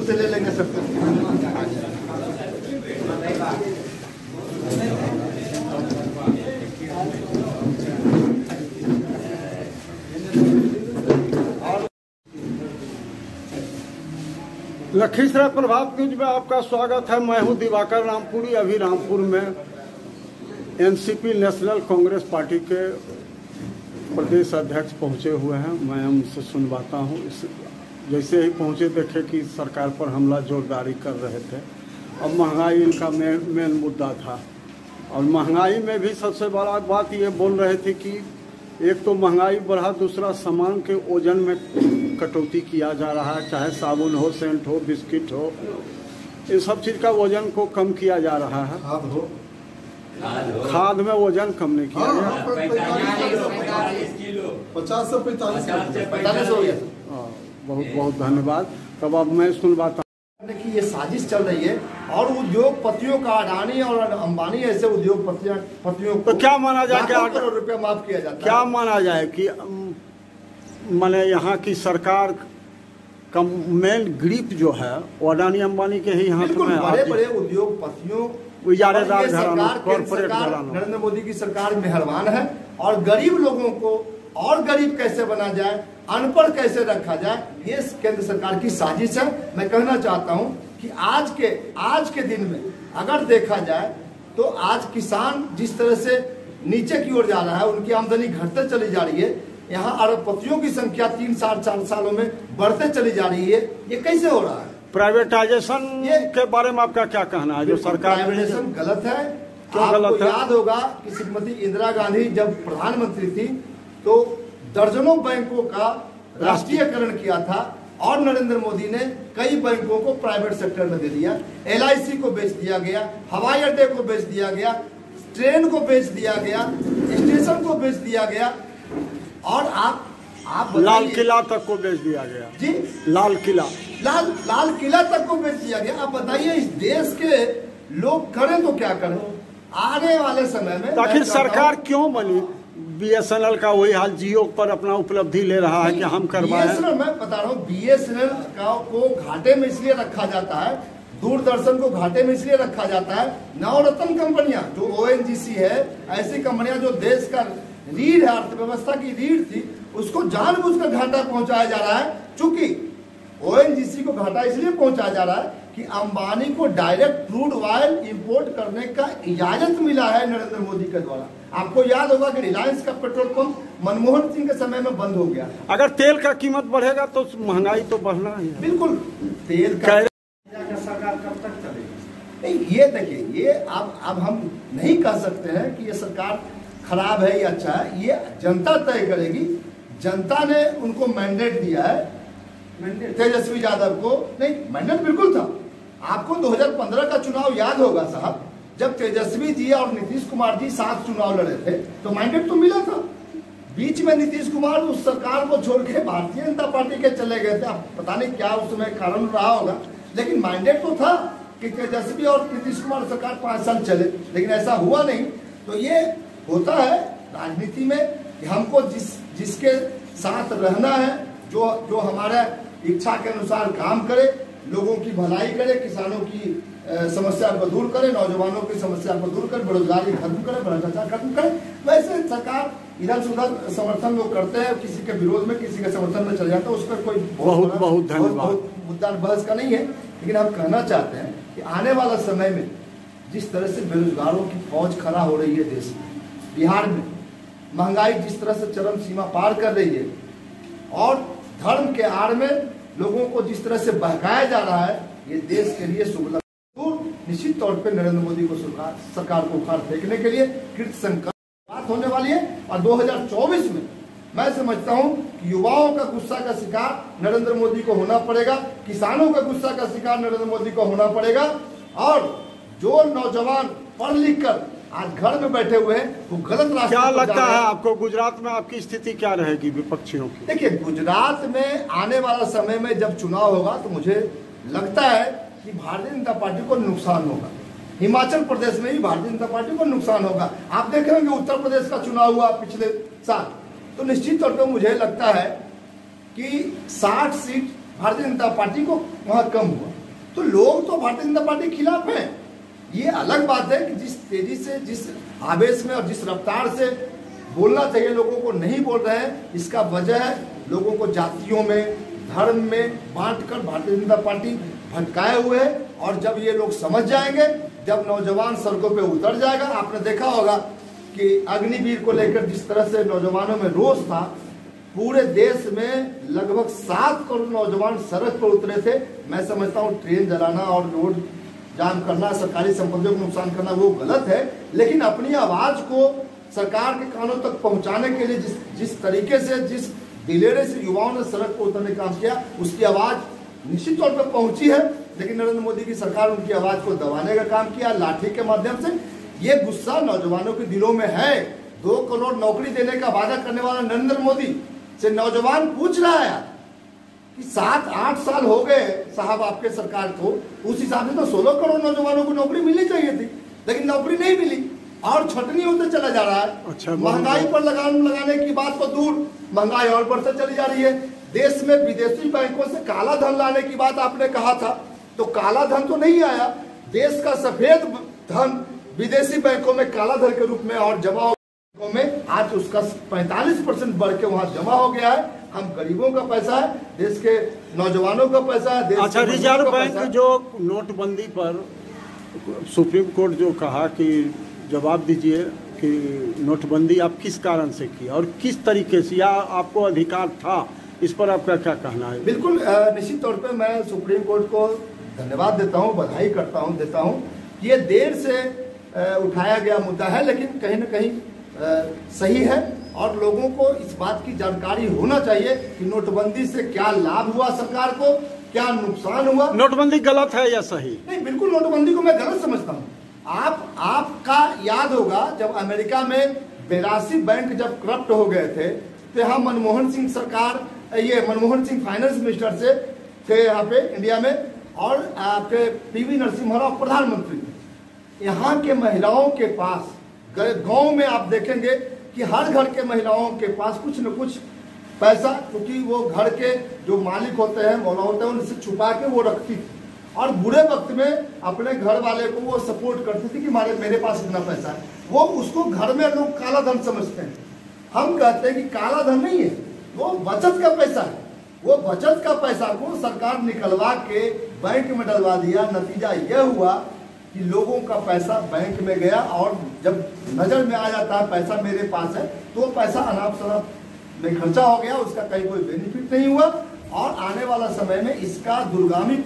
से ले लेंगे सबको। लखीसराय प्रभात न्यूज में आपका स्वागत है। मैं हूं दिवाकर रामपुरी। अभी रामपुर में एनसीपी नेशनल कांग्रेस पार्टी के प्रदेश अध्यक्ष पहुंचे हुए हैं। मैं उनसे सुनवाता हूं। जैसे ही पहुंचे देखे कि सरकार पर हमला जोरदारी कर रहे थे। अब महंगाई इनका मेन मुद्दा था और महंगाई में भी सबसे बड़ा बात ये बोल रहे थे कि एक तो महंगाई बढ़ा, दूसरा सामान के वजन में कटौती किया जा रहा है। चाहे साबुन हो, सेंट हो, बिस्किट हो, इन सब चीज़ का वजन को कम किया जा रहा है। खाद में वजन कम नहीं किया गया। 50 से 45 हो गया। बहुत बहुत धन्यवाद। तब अब मैं सुनवाता कि ये साजिश चल रही है और उद्योगपतियों का, अडानी और अंबानी ऐसे उद्योगपतियों को तो क्या माना जाए, क्या करोड़ रुपया माफ किया जाता है? क्या माना जाए कि माने यहाँ की सरकार का मेन ग्रिप जो है वो अडानी अंबानी के ही हाथ में। बड़े बड़े उद्योगपतियों, इजारेदार घरानों, कॉर्पोरेट घरानों। नरेंद्र मोदी की सरकार मेहरबान है और गरीब लोगों को और गरीब कैसे बना जाए, अनपढ़ कैसे रखा जाए, ये केंद्र सरकार की साजिश है। मैं कहना चाहता हूं कि आज के दिन में अगर देखा जाए तो आज किसान जिस तरह से नीचे की ओर जा रहा है, उनकी आमदनी घटते चली जा रही है। यहाँ अरबपतियों की संख्या 3-4 सालों में बढ़ते चली जा रही है। ये कैसे हो रहा है? प्राइवेटाइजेशन के बारे में आपका क्या कहना है? जो सरकार प्राइवेटाइजेशन गलत है। क्यों गलत है? याद होगा कि श्रीमती इंदिरा गांधी जब प्रधानमंत्री थी तो दर्जनों बैंकों का राष्ट्रीयकरण किया था और नरेंद्र मोदी ने कई बैंकों को प्राइवेट सेक्टर में दे दिया। LIC को बेच दिया गया, हवाई अड्डे को बेच दिया गया, ट्रेन को बेच दिया गया, स्टेशन को बेच दिया गया और आप लाल किला तक को बेच दिया गया जी। लाल किला तक को बेच दिया गया। आप बताइए इस देश के लोग करें तो क्या करें आने वाले समय में? आखिर सरकार क्यों बनी? BSNL का वही हाल, जियो पर अपना उपलब्धि ले रहा है कि हम करवाएं। BSNL मैं बता रहा हूँ, BSNL को घाटे में इसलिए रखा जाता है, दूरदर्शन को घाटे में इसलिए रखा जाता है। नवरत्न कंपनियां जो ONGC है, ऐसी कंपनियां जो देश का रीढ़ है, अर्थव्यवस्था की रीढ़ थी, उसको जानबूझकर घाटा पहुंचाया जा रहा है। चूंकि ONGC को घाटा इसलिए पहुंचाया जा रहा है कि अंबानी को डायरेक्ट क्रूड ऑयल इंपोर्ट करने का इजाजत मिला है नरेंद्र मोदी के द्वारा। आपको याद होगा कि रिलायंस का पेट्रोल पंप मनमोहन सिंह के समय में बंद हो गया। अगर तेल का कीमत बढ़ेगा तो महंगाई तो बढ़ना ही है। बिल्कुल। तेल का सरकार कब तक चलेगी? ये देखिए, ये अब हम नहीं कह सकते हैं कि ये सरकार खराब है या अच्छा है। ये जनता तय करेगी। जनता ने उनको मैंडेट दिया है। तेजस्वी यादव को नहीं, मैंडेट बिल्कुल था। आपको 2015 का चुनाव याद होगा साहब, जब तेजस्वी जी और नीतीश कुमार जी साथ चुनाव लड़े थे तो मैंडेट तो मिला था। बीच में नीतीश कुमार उस सरकार को छोड़ के भारतीय जनता पार्टी के चले गए थे। अब पता नहीं क्या उस समय कारण रहा होगा, लेकिन मैंडेट तो था कि तेजस्वी और नीतीश कुमार सरकार 5 साल चले, लेकिन ऐसा हुआ नहीं। तो ये होता है राजनीति में कि हमको जिसके साथ रहना है, जो हमारे इच्छा के अनुसार काम करे, लोगों की भलाई करे, किसानों की समस्या को दूर करे, नौजवानों की समस्या को दूर करे, बेरोजगारी खत्म करे, भ्रष्टाचार खत्म करे। वैसे सरकार इधर से उधर समर्थन लोग करते हैं, किसी के विरोध में, किसी के समर्थन में चले जाते हैं। उस पर कोई बहुत धन्यवाद मुद्दा बहस का नहीं है। लेकिन हम कहना चाहते हैं कि आने वाला समय में जिस तरह से बेरोजगारों की फौज खड़ा हो रही है देश में, बिहार में महंगाई जिस तरह से चरम सीमा पार कर रही है और धर्म के आड़ में लोगों को जिस तरह से बहकाया जा रहा है, ये देश के लिए शुभ निश्चित तौर पे नरेंद्र मोदी को सरकार को उखाड़ फेंकने के लिए कृत संकल्प बात होने वाली है। और 2024 में मैं समझता हूं कि युवाओं का गुस्सा का शिकार नरेंद्र मोदी को होना पड़ेगा, किसानों का गुस्सा का शिकार नरेंद्र मोदी को होना पड़ेगा। और जो नौजवान पढ़ लिख कर आज घर में बैठे हुए हैं वो गलत रास्ते। क्या लगता है आपको गुजरात में आपकी स्थिति क्या रहेगी विपक्षियों की? देखिए, गुजरात में आने वाला समय में जब चुनाव होगा तो मुझे लगता है कि भारतीय जनता पार्टी को नुकसान होगा। हिमाचल प्रदेश में भी भारतीय जनता पार्टी को नुकसान होगा। आप देख रहे होंगे उत्तर प्रदेश का चुनाव हुआ पिछले साल, तो निश्चित तौर पर मुझे लगता है कि 60 सीट भारतीय जनता पार्टी को वहाँ कम हुआ। तो लोग तो भारतीय जनता पार्टी के खिलाफ हैं। ये अलग बात है कि जिस तेजी से, जिस आवेश में और जिस रफ्तार से बोलना चाहिए लोगों को नहीं बोल रहे हैं। इसका वजह है लोगों को जातियों में, धर्म में बांटकर भारतीय जनता पार्टी भटकाए हुए है। और जब ये लोग समझ जाएंगे, जब नौजवान सड़कों पे उतर जाएगा, आपने देखा होगा कि अग्निवीर को लेकर जिस तरह से नौजवानों में रोष था, पूरे देश में लगभग 7 करोड़ नौजवान सड़क पर उतरे थे। मैं समझता हूँ ट्रेन जलाना और रोड जाम करना, सरकारी संपत्तियों को नुकसान करना वो गलत है, लेकिन अपनी आवाज को सरकार के कानों तक पहुंचाने के लिए जिस तरीके से, जिस दिलेरे से युवाओं ने सड़क पर उतरने का काम किया, उसकी आवाज निश्चित तौर पर पहुंची है। लेकिन नरेंद्र मोदी की सरकार उनकी आवाज को दबाने का काम किया लाठी के माध्यम से। ये गुस्सा नौजवानों के दिलों में है। 2 करोड़ नौकरी देने का वादा करने वाला नरेंद्र मोदी से नौजवान पूछ रहा है कि 7-8 साल हो गए साहब आपके सरकार को, उस हिसाब से तो 16 करोड़ नौजवानों को नौकरी मिलनी चाहिए थी, लेकिन नौकरी नहीं मिली और छटनी होते चला जा रहा है। अच्छा, महंगाई पर लगाने की बात तो दूर, महंगाई और बढ़ते चली जा रही है। देश में विदेशी बैंकों से काला धन लाने की बात आपने कहा था, तो काला धन तो नहीं आया। देश का सफेद धन विदेशी बैंकों में काला धन के रूप में और जमा में आज उसका 45% बढ़ के वहाँ जमा हो गया है। हम गरीबों का पैसा है, देश के नौजवानों का पैसा है। देश अच्छा, रिजर्व बैंक जो नोटबंदी पर सुप्रीम कोर्ट जो कहा कि जवाब दीजिए कि नोटबंदी आप किस कारण से की और किस तरीके से, या आपको अधिकार था, इस पर आपका क्या कहना है? बिल्कुल निश्चित तौर पे मैं सुप्रीम कोर्ट को धन्यवाद देता हूँ, बधाई देता हूँ। ये देर से उठाया गया मुद्दा है, लेकिन कहीं न कहीं सही है और लोगों को इस बात की जानकारी होना चाहिए कि नोटबंदी से क्या लाभ हुआ सरकार को, क्या नुकसान हुआ। नोटबंदी गलत है या सही? नहीं, बिल्कुल नोटबंदी को मैं गलत समझता हूँ। आपका याद होगा जब अमेरिका में 82 बैंक जब करप्ट हो गए थे, तो यहाँ मनमोहन सिंह सरकार, ये मनमोहन सिंह फाइनेंस मिनिस्टर से थे यहाँ पे इंडिया में, और आपके पीवी नरसिम्हा राव प्रधानमंत्री थे। यहाँ के महिलाओं के पास, गांव में आप देखेंगे कि हर घर के महिलाओं के पास कुछ न कुछ पैसा, क्योंकि वो घर के जो मालिक होते हैं, मौला होते हैं, उनसे छुपा के वो रखती थी और बुरे वक्त में अपने घर वाले को वो सपोर्ट करती थी कि मेरे पास इतना पैसा है। वो उसको घर में लोग काला धन समझते हैं। हम कहते हैं कि काला धन नहीं है, वो बचत का पैसा है। वो बचत का पैसा को सरकार निकलवा के बैंक में डलवा दिया। नतीजा यह हुआ कि लोगों का पैसा बैंक में गया और जब नजर में आ जाता है पैसा मेरे पास है, तो वो पैसा अनाप शनाप में खर्चा हो गया, उसका कहीं कोई बेनिफिट नहीं हुआ और आने वाला समय में इसका दूरगामी